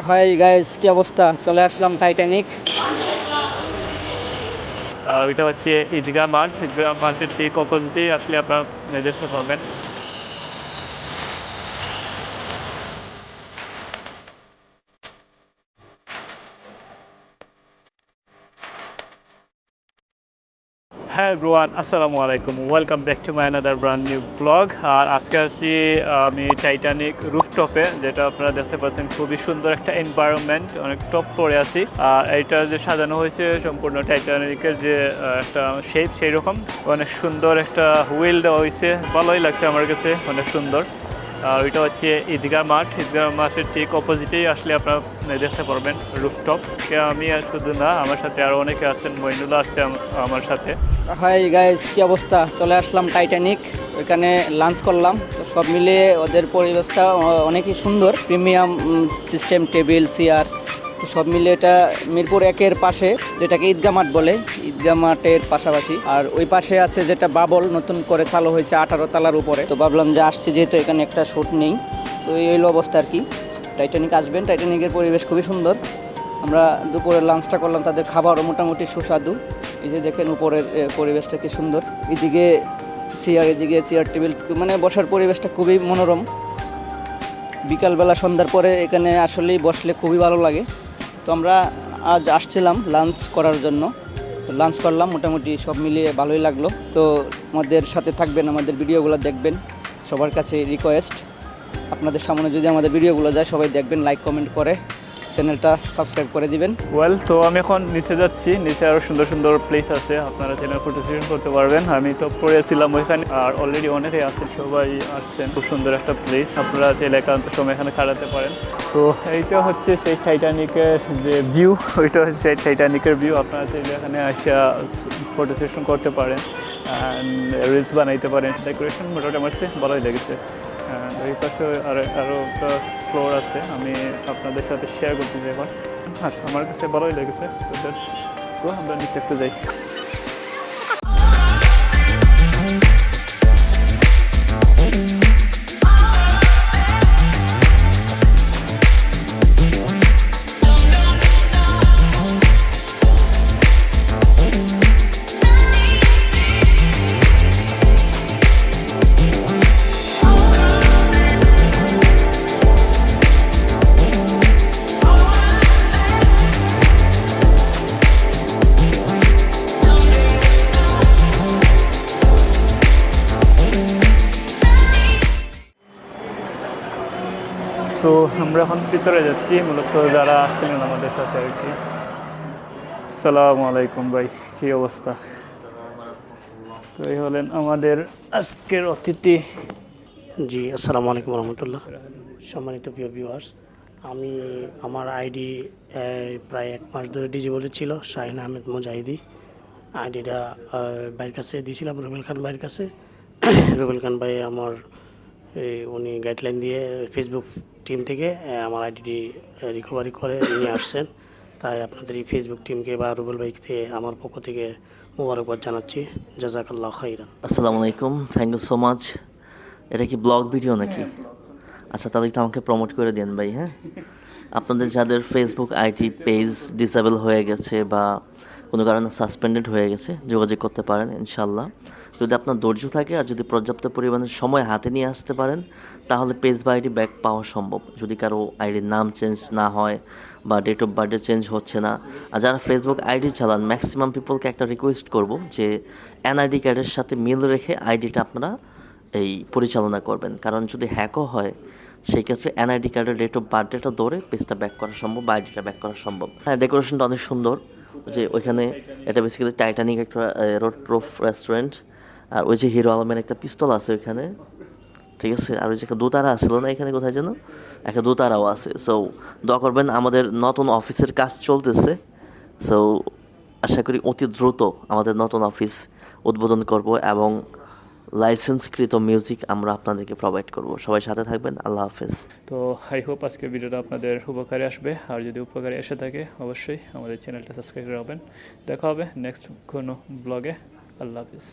Hi guys, কি অবস্থা? চলে আসলাম টাইটানিক। ওইটা হচ্ছে ঈদগাহ মাঠ। ঈদগাহ মাঠের ঠিক অপোজিটেই আসলে আপনারা দেখতে পাবেন। হ্যাঁ ব্রোয়ান, আসসালামু আলাইকুম, welcome back to my another brand new blog. আর আজকে আসছি আমি টাইটানিক রুফটপে, যেটা আপনারা দেখতে পাচ্ছেন খুবই সুন্দর একটা এনভায়রনমেন্ট, অনেক টপ ফ্লোরে আছি। আর এইটা যে সাজানো হয়েছে সম্পূর্ণ টাইটানিকের যে একটা শেপ, সেই রকম অনেক সুন্দর একটা হুইল দেওয়া হয়েছে, ভালোই লাগছে আমার কাছে, অনেক সুন্দর। আর ওইটা হচ্ছে ঈদগাহ মাঠ। ঈদগাহ মাঠের ঠিক অপোজিটেই আসলে আপনারা দেখতে পারবেন রুফটপ। আমি আর শুধু না, আমার সাথে আরও অনেকে আসছেন, মইনুল্লাহ আসছে আমার সাথে। হাই গাইস, কি অবস্থা? চলে আসলাম টাইটানিক, ওইখানে লাঞ্চ করলাম। তো সব মিলিয়ে ওদের পরিবেশটা অনেকই সুন্দর, প্রিমিয়াম সিস্টেম, টেবিল, চেয়ার। তো সব মিলিয়ে এটা মিরপুর 1-এর পাশে, যেটাকে ঈদগাহ মাঠ বলে, ঈদগাহ মাঠের পাশাপাশি। আর ওই পাশে আছে যেটা বাবল, নতুন করে চালু হয়েছে 18 তলার উপরে। তো ভাবলাম যে আসছি যেহেতু, এখানে একটা শ্যুট নেই। তো এই হলো অবস্থা আর কি। টাইটানিক আসবেন, টাইটানিকের পরিবেশ খুবই সুন্দর। আমরা দুপুরে লাঞ্চটা করলাম, তাদের খাবারও মোটামুটি সুস্বাদু। এই যে দেখেন উপরের পরিবেশটা কি সুন্দর, এদিকে চেয়ার টেবিল, মানে বসার পরিবেশটা খুবই মনোরম। বিকালবেলা সন্ধ্যার পরে এখানে আসলেই বসলে খুবই ভালো লাগে। তো আমরা আজ আসছিলাম লাঞ্চ করার জন্য, লাঞ্চ করলাম, মোটামুটি সব মিলিয়ে ভালোই লাগলো। তো আমাদের সাথে থাকবেন, আমাদের ভিডিওগুলো দেখবেন। সবার কাছে রিকোয়েস্ট, আপনাদের সামনে যদি আমাদের ভিডিওগুলো যায়, সবাই দেখবেন, লাইক কমেন্ট করে চ্যানেলটা সাবস্ক্রাইব করে দিবেন। তো আমি এখন নিচে যাচ্ছি। নিচে আরও সুন্দর সুন্দর প্লেস আছে, আপনারা চ্যানেল ফটো সেশন করতে পারবেন। আমি তো পড়েছিলাম ওইখানে, আর অলরেডি অনেকেই আছে, সবাই আসছেন। খুব সুন্দর একটা প্লেস, আপনারা চাইলে একান্ত সময় এখানে কাটাতে পারেন। তো এইটা হচ্ছে সেই টাইটানিকের যে ভিউ, ওইটা হচ্ছে সেই টাইটানিকের ভিউ। আপনারা চাইলে এখানে আসা ফটো সেশন করতে পারেন, রিলস বানাইতে পারেন। ডেকোরেশন মোটামুটি আমার কাছে ভালোই লেগেছে। এই পাশে আরও একটা ফ্লোর আছে, আমি আপনাদের সাথে শেয়ার করতে চাই এখন। হ্যাঁ, আমার কাছে ভালোই লেগেছে। তো আমরা নিচে একটু যাই। সো আমরা এখন ভিতরে যাচ্ছি, মূলত যারা আসছিলেন আমাদের সাথে আর কি। আসসালামু আলাইকুম ভাই, কী অবস্থা? তো এই হলেন আমাদের আজকের অতিথি। জি, আসসালামু আলাইকুম রহমতুল্লাহ। সম্মানিত প্রিয় ভিউয়ার্স, আমার আইডি প্রায় 1 মাস ধরে ডিজেবল ছিল, শাহিন আহমেদ মুজাহিদি। আইডিটা ভাইয়ের কাছে দিয়েছিলাম, রুবেল খান ভাইয়ের কাছে। রুবেল খান ভাই উনি গাইডলাইন দিয়ে ফেসবুক টিম থেকে আমার আইডিটি রিকভারি করে নিয়ে আসছেন। তাই আপনাদের এই ফেসবুক টিমকে বা রুবেল ভাইকে আমার পক্ষ থেকে মোবারকবাদ জানাচ্ছি। জাজাকাল্লাহ খাইরান। আসসালামু আলাইকুম, থ্যাংক ইউ সো মাচ। এটা কি ব্লগ ভিডিও নাকি? আচ্ছা, তাহলে একটু আমাকে প্রমোট করে দেন ভাই। হ্যাঁ, আপনাদের যাদের ফেসবুক আইডি পেজ ডিসেবল হয়ে গেছে বা কোনো কারণে সাসপেন্ডেড হয়ে গেছে, যোগাযোগ করতে পারেন ইনশাল্লাহ। যদি আপনার ধৈর্য থাকে আর যদি পর্যাপ্ত পরিমাণের সময় হাতে নিয়ে আসতে পারেন, তাহলে পেজ বা আইডি ব্যাক পাওয়া সম্ভব। যদি কারো আইডির নাম চেঞ্জ না হয় বা ডেট অফ বার্থডে চেঞ্জ হচ্ছে না। আর যারা ফেসবুক আইডি চালান, ম্যাক্সিমাম পিপলকে একটা রিকোয়েস্ট করব যে এনআইডি কার্ডের সাথে মিল রেখে আইডিটা আপনারা এই পরিচালনা করবেন। কারণ যদি হ্যাকও হয়, সেই ক্ষেত্রে এনআইডি কার্ডের ডেট অফ বার্থডেটা ধরে পেজটা ব্যাক করা সম্ভব বা আইডিটা ব্যাক করা সম্ভব। হ্যাঁ, ডেকোরেশনটা অনেক সুন্দর। যে ওইখানে এটা বেসিক্যালি টাইটানিক একটা রোড রোফ রেস্টুরেন্ট। আর ওই যে হিরো আলমের একটা পিস্তল আছে ওইখানে, ঠিক আছে। আর ওই যে একটা দোতারা আসছিল না এখানে, কোথায় যেন একটা দোতারাও আছে। সো দোয়া করবেন, আমাদের নতুন অফিসের কাজ চলতেছে। সো আশা করি অতি দ্রুত আমাদের নতুন অফিস উদ্বোধন করব এবং লাইসেন্সকৃত মিউজিক আমরা আপনাদেরকে প্রোভাইড করব। সবাই সাথে থাকবেন। আল্লাহ হাফেজ। তো আই হোপ আজকের ভিডিওটা আপনাদের উপকারে আসবে। আর যদি উপকারে এসে থাকে, অবশ্যই আমাদের চ্যানেলটা সাবস্ক্রাইব করে রাখবেন। দেখা হবে নেক্সট কোনো ব্লগে। আল্লাহ হাফেজ।